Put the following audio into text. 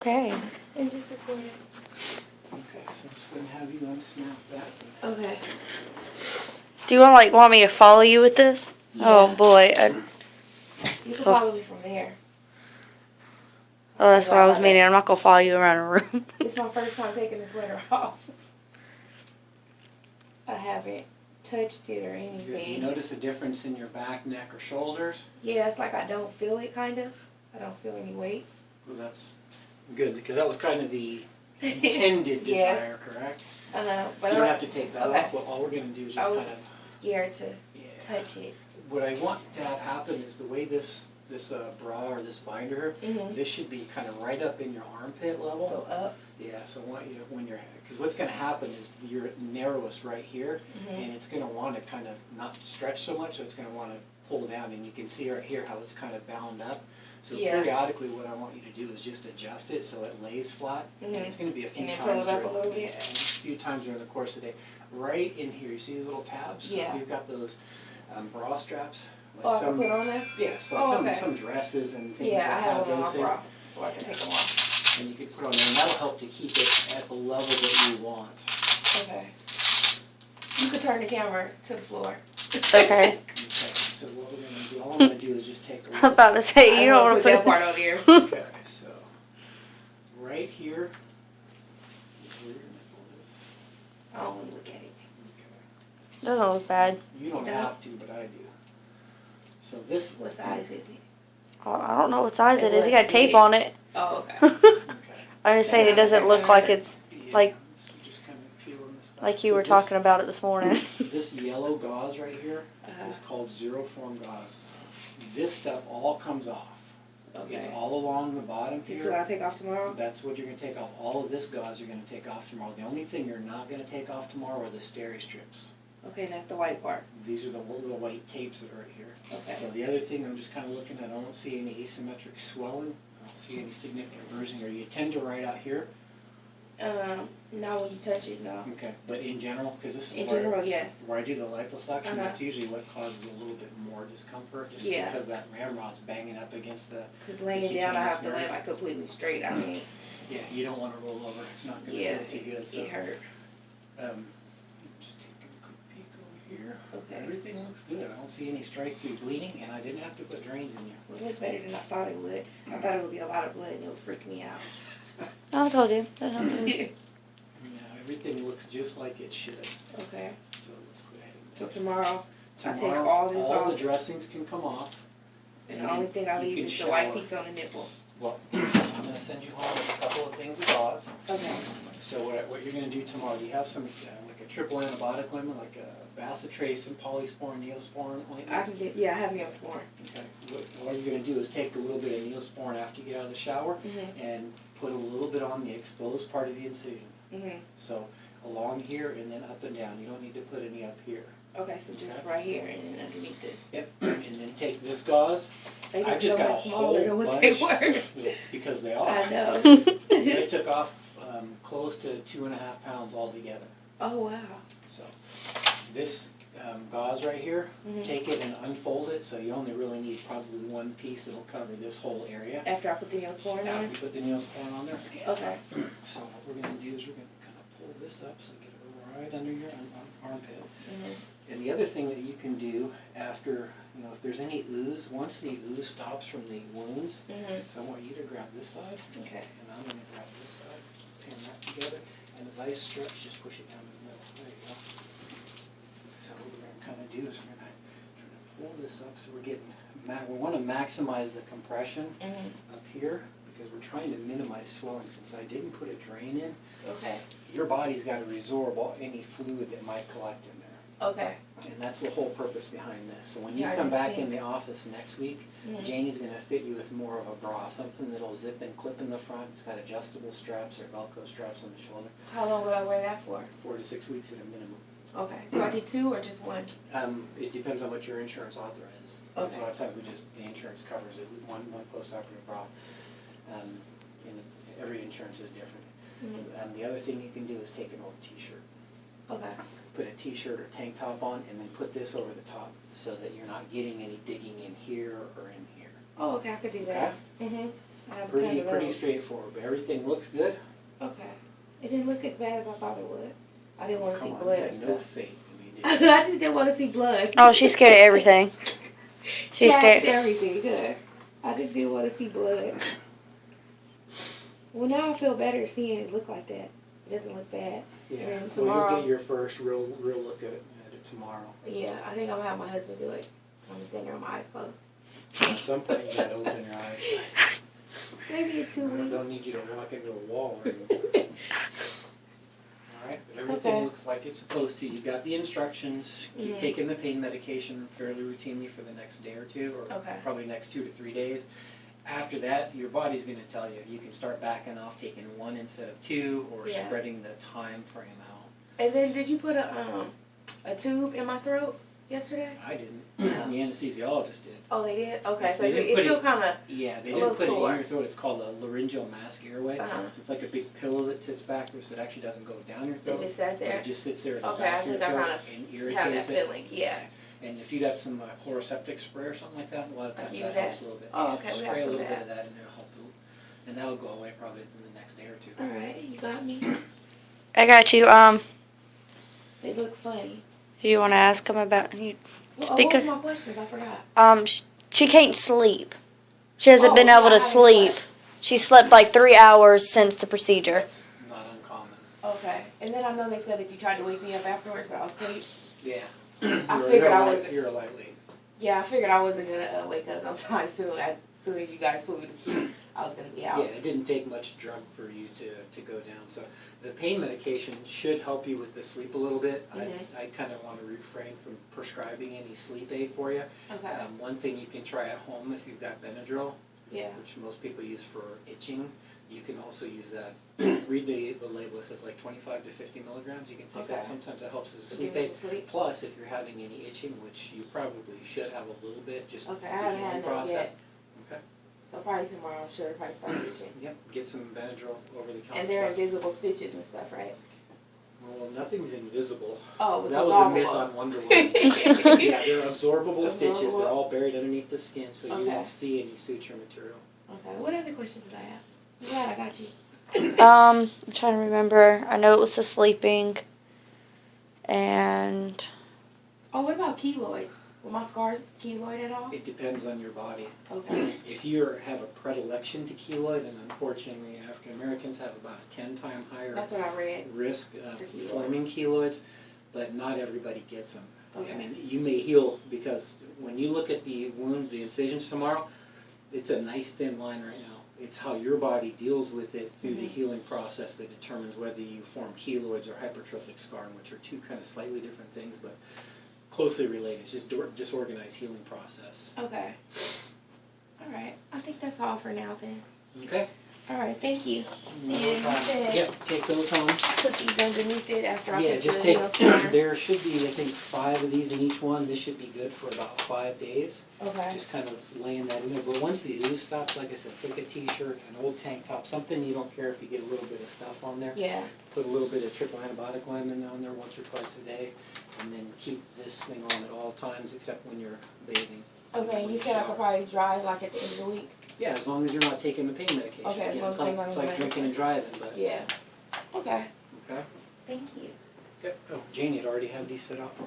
Okay. And just record it. Okay, so I'm just going to have you unsnap that. Okay. Do you want me to follow you with this? Yeah. Oh boy. You can follow me from there. Oh, that's what I was meaning. I'm not gonna follow you around a room. It's my first time taking the sweater off. I haven't touched it or Do anything. you notice a difference in your back, neck, or shoulders? Yeah, it's like I don't feel it, kind of. I don't feel any weight. Well, that's good, because that was kind of the intended Yes. desire, correct? But You don't have to take that okay. off. What all we're going to do is I just was kind of... scared to Yeah. touch it. What I want to have happen is the way this bra or this binder, Mm-hmm. this should be kind of right up in your armpit level. So up. Yeah, so when you're, because what's going to happen is you're narrowest right here, Mm-hmm. and it's going to want to kind of not stretch so much, so it's going to want to pull down, and you can see right here how it's kind of bound up. So Yeah. periodically what I want you to do is just adjust it so it lays flat, and Mhm. it's going to be a few And then times pull it up a little bit? a few times during the course of the day. Right in here, you see these little tabs? Yeah. You've got those bra straps. Like Oh, I can put on there? Yes, like Oh, okay. some dresses and things Yeah, I like have that, one on those my things. bra. So I can take them off. And you can put on there, and that'll help to keep it at the level that you want. Okay. You could turn the camera to the floor. Okay. Okay, so what we're gonna do, all I'm gonna do is just take a I'm look. about to say you don't want to put put that part on there. Okay, so, right here is where your nipple is. I don't want to look at it. Okay. Doesn't look bad. You don't No. have to, but I do. So this. What size is it? I don't know what size it It is. It got looks tape big. on it. Oh, okay. Okay. I'm just saying it doesn't look like it's Yeah, Like- so just kind of peeling this back. like you So were this- talking about it this morning. This yellow gauze right here Uh-huh. is called zero form gauze. This stuff all comes off. It's Okay. all along the bottom This is here. what I take off tomorrow? That's what you're going to take off. All of this gauze you're going to take off tomorrow. The only thing you're not going to take off tomorrow are the steri strips. Okay, and that's the white part. These are the little white tapes that are right here. Okay. So the other thing I'm just kind of looking at, I don't see any asymmetric swelling. I don't see any significant bruising. Or you tend to right out here. Not when you touch it, no. Okay. But in general, because this is In where, general, yes. where I do the liposuction, Uh-huh. that's usually what causes a little bit more discomfort. Just Yeah. because that ramrod's banging up against the... Because laying down, I have to lay nerves. like completely straight. I mean, Yeah, you don't want to roll over. It's not going to yeah, feel too good. So, it hurt. just taking a quick peek over here. Okay. Everything looks good. I don't see any strike through bleeding, and I didn't have to put drains in you. It looked better than I thought it would. I thought it would be a lot of blood and it would freak me out. I told you. There's nothing. Yeah, everything looks just like it should. Okay. So let's go ahead. So tomorrow, I take Tomorrow, all this all off. the dressings can come off. And the only thing I you leave can is the white shower. piece on the nipple. Well, I'm going to send you home with a couple of things of gauze. Okay. So what you're going to do tomorrow, do you have some, like a triple antibiotic ointment, like a bacitracin, polysporin, neosporin ointment? I can get, yeah, I have neosporin. Okay. What you're going to do is take a little bit of neosporin after you get out of the shower Mm-hmm. and put a little bit on the exposed part of the incision. Mm-hmm. So along here and then up and down. You don't need to put any up here. Okay, so just right here and then underneath it. Yep. And then take this gauze. They I've get just so got much a smaller than whole what they bunch. were. Because they are. I know. I took off close to 2.5 pounds altogether. Oh, wow. So this gauze right here, Mhm. take it and unfold it so you only really need probably one piece that'll cover this whole area. After I put the neosporin After on? you put the neosporin on there. Okay. So what we're going to do is we're going to kind of pull this up so get it right under your armpit. Mm-hmm. And the other thing that you can do after, if there's any ooze, once the ooze stops from the wounds, Mm-hmm. so I want you to grab this side, Okay. and I'm going to grab this side, pin that together, and as I stretch, just push it down the middle. There you go. So what we're going to kind of do is we're going to try to pull this up so we're getting, we want to maximize the compression Mm-hmm. up here because we're trying to minimize swelling. Since I didn't put a drain in, Okay. your body's got to resorb any fluid that might collect in there. Okay. And that's the whole purpose behind this. So when you Yeah, I come just back think- in the office next week, Mhm. Janie's going to fit you with more of a bra, something that'll zip and clip in the front. It's got adjustable straps or Velcro straps on the shoulder. How long will I wear that for? 4 to 6 weeks at a minimum. Okay. Do I get two or just one? It depends on what your insurance authorizes. Okay. So a lot of times the insurance covers it, one post-operative bra. And every insurance is different. Mm-hmm. The other thing you can do is take an old t-shirt. Okay. Put a t-shirt or tank top on and then put this over the top so that you're not getting any digging in here or in here. Oh, okay. I could do that. Mm-hmm. I've turned it Pretty over. straightforward, but everything looks good. Okay. It didn't look as bad as I thought it would. I didn't want to see Come on, blood you and got no stuff. faith in me, I do you? just didn't want to see blood. Oh, she's scared of everything. She's Cats, scared. everything. Good. I just didn't want to see blood. Well, now I feel better seeing it look like that. It doesn't look bad. Yeah, And then so you'll tomorrow- get your first real look at it tomorrow. Yeah, I think I'm gonna have my husband do it. I'm gonna stand there with my eyes closed. At some point, you gotta open your eyes. Maybe in 2 I weeks. don't need you to walk into a wall or anything. Alright, but everything Okay. looks like it's supposed to. You've got the instructions. Keep Mhm. taking the pain medication fairly routinely for the next day or two, or Okay. probably next 2 to 3 days. After that, your body's going to tell you. You can start backing off, taking 1 instead of 2, or Yeah. spreading the time frame out. And then did you put a tube in my throat yesterday? I didn't. No. The anesthesiologist did. Oh, they did? Okay, Yes, so they it didn't put feel it- kind of, Yeah, they A didn't little put it sore. in your throat. It's called a laryngeal mask airway. Uh-huh. So it's like a big pillow that sits back there, so it actually doesn't go down your it throat. just sat But there. it just sits there at the Okay, back I of your think I throat kind and of irritates have that it. feeling, yeah. And if you got some chloroseptic spray or something like that, a lot of I times use that that? helps a little bit. Oh, Yeah, okay, just we have spray a some little of bit that. of that and it'll help you. And that'll go away probably within the next day or two. All right, you got me. I got you. They look funny. You want to ask him about? Well, what Because- was my questions? I forgot. She can't sleep. She hasn't been yeah, able I to haven't sleep. slept. She slept like 3 hours since the procedure. That's not uncommon. Okay. And then I know they said that you tried to wake me up afterwards, but I was asleep. Yeah. I figured I was. You're a light weight. Yeah, I figured I wasn't gonna wake up no time soon. As soon as you guys put me to sleep, I was gonna be out. Yeah, it didn't take much drug for you to go down. So the pain medication should help you with the sleep a little bit. Mhm. I kind of want to refrain from prescribing any sleep aid for you. Okay. One thing you can try at home if you've got Benadryl, Yeah. which most people use for itching, you can also use that. Read the label. It says like 25 to 50 milligrams. You can take that. Okay. Sometimes that helps as a So sleep give me aid. some sleep. Plus, if you're having any itching, which you probably should have a little bit, just Okay, I the haven't healing had that process. yet. Okay. So probably tomorrow I'm sure probably start itching. Yep. Get some Benadryl over the counter. And they're stuff. invisible stitches and stuff, right? Well, nothing's invisible. Oh, but That was a myth on Wonder Woman. Yeah, they're absorbable stitches. Absorbable. They're all buried underneath the skin, so you Okay. won't see any suture material. Okay. What other questions did I have? I'm glad I got you. I'm trying to remember. I know it was the sleeping. And Oh, what about keloids? Were my scars keloid at all? It depends on your body. Okay. If you have a predilection to keloid, and unfortunately African Americans have about a 10-time higher That's what I read. risk of For keloids. forming keloids, but not everybody gets them. Okay. I mean, you may heal because when you look at the wound, the incisions tomorrow, it's a nice thin line right now. It's how your body deals with it through the Mhm. healing process that determines whether you form keloids or hypertrophic scarring, which are two kind of slightly different things, but closely related. It's just disorganized healing process. Okay. All right. I think that's all for now then. Okay? All right. Thank you. No And you problem. said- Yep, take those home. Put these underneath it after I Yeah, put just the take, neosporin. there should be, I think, 5 of these in each one. This should be good for about 5 days. Okay. Just kind of laying that in there. But once the ooze stops, like I said, take a t-shirt, an old tank top, something you don't care if you get a little bit of stuff on there. Yeah. Put a little bit of triple antibiotic lemon on there once or twice a day. And then keep this thing on at all times except when you're bathing. Okay. When You you said I shower. could probably drive like at the end of the week. Yeah, as long as you're not taking the pain medication. Okay, as Again, long it's as I'm like, not it's on like drinking and medicine. driving, but, Yeah. Okay. okay. Thank you. Yep. Oh, Janie had already had these set up.